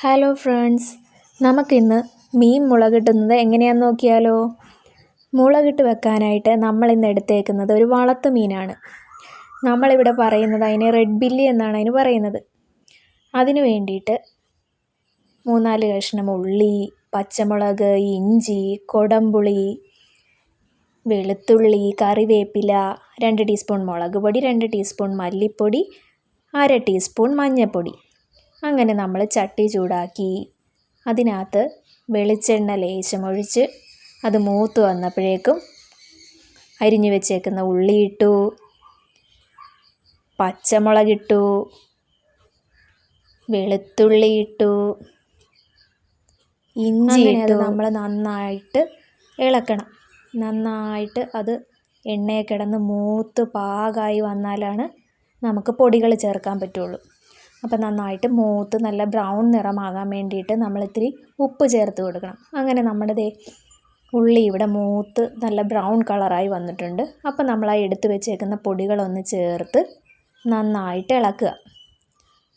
Hello friends, നമുക്കിന്ന് മീൻ മുളകിടുന്നത് എങ്ങനെയാണെന്ന് നോക്കിയാലോ. മുളകിട്ട് വെക്കാനായിട്ട് നമ്മളിന്ന് എടുത്തേക്കുന്നത് ഒരു വളർത്തു മീനാണ്. നമ്മളിവിടെ പറയുന്നത് അതിന് റെഡ് ബില്ലി എന്നാണ് അതിന് പറയുന്നത്. അതിന് വേണ്ടിയിട്ട് 3-4 കഷ്ണം ഉള്ളി, പച്ചമുളക്, ഇഞ്ചി, കൊടംപുളി, വെളുത്തുള്ളി, കറിവേപ്പില, 2 ടീസ്പൂൺ മുളക് പൊടി, 2 ടീസ്പൂൺ മല്ലിപ്പൊടി, 1/2 ടീസ്പൂൺ മഞ്ഞൾപ്പൊടി. അങ്ങനെ നമ്മൾ ചട്ടി ചൂടാക്കി അതിനകത്ത് വെളിച്ചെണ്ണ ലേശം ഒഴിച്ച് അത് മൂത്ത് വന്നപ്പോഴേക്കും അരിഞ്ഞു വെച്ചേക്കുന്ന ഉള്ളി ഇട്ടു, പച്ചമുളകിട്ടു, വെളുത്തുള്ളി ഇട്ടു, ഇഞ്ചി ഇട്ടു. നമ്മൾ നന്നായിട്ട് ഇളക്കണം. നന്നായിട്ട് അത് എണ്ണയെ കിടന്ന് മൂത്ത് പാകമായി വന്നാലാണ് നമുക്ക് പൊടികൾ ചേർക്കാൻ പറ്റുള്ളൂ. അപ്പോൾ നന്നായിട്ട് മൂത്ത് നല്ല ബ്രൗൺ നിറമാകാൻ വേണ്ടിയിട്ട് നമ്മളിത്തിരി ഉപ്പ് ചേർത്ത് കൊടുക്കണം. അങ്ങനെ നമ്മുടെ ഉള്ളി ഇവിടെ മൂത്ത് നല്ല ബ്രൗൺ കളറായി വന്നിട്ടുണ്ട്. അപ്പോൾ നമ്മൾ ആ എടുത്ത് വെച്ചേക്കുന്ന പൊടികളൊന്ന് ചേർത്ത് നന്നായിട്ട് ഇളക്കുക.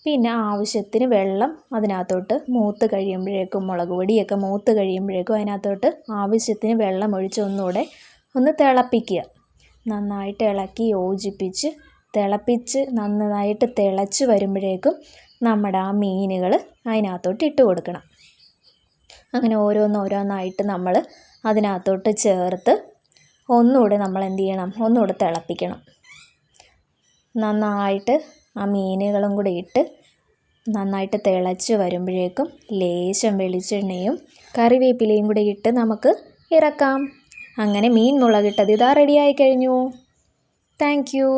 പിന്നെ ആവശ്യത്തിന് വെള്ളം അതിനകത്തോട്ട് മൂത്ത് കഴിയുമ്പോഴേക്കും, മുളക് പൊടിയൊക്കെ മൂത്ത് കഴിയുമ്പോഴേക്കും അതിനകത്തോട്ട് ആവശ്യത്തിന് വെള്ളം ഒഴിച്ച് ഒന്നുകൂടെ ഒന്ന് തിളപ്പിക്കുക. നന്നായിട്ട് ഇളക്കി യോജിപ്പിച്ച് നന്നായിട്ട് തിളച്ച് വരുമ്പോഴേക്കും നമ്മുടെ ആ മീനുകൾ അതിനകത്തോട്ട് ഇട്ട് കൊടുക്കണം. അങ്ങനെ ഓരോന്നായിട്ട് നമ്മൾ അതിനകത്തോട്ട് ചേർത്ത് ഒന്നുകൂടെ നമ്മൾ എന്ത് ചെയ്യണം, ഒന്നുകൂടെ തിളപ്പിക്കണം. നന്നായിട്ട് ആ മീനുകളും കൂടെ ഇട്ട് നന്നായിട്ട് തിളച്ച് വരുമ്പോഴേക്കും ലേശം വെളിച്ചെണ്ണയും കറിവേപ്പിലയും കൂടെ ഇട്ട് നമുക്ക് ഇറക്കാം. അങ്ങനെ മീൻ മുളകിട്ടത് ഇതാ റെഡിയായി കഴിഞ്ഞു. Thank you.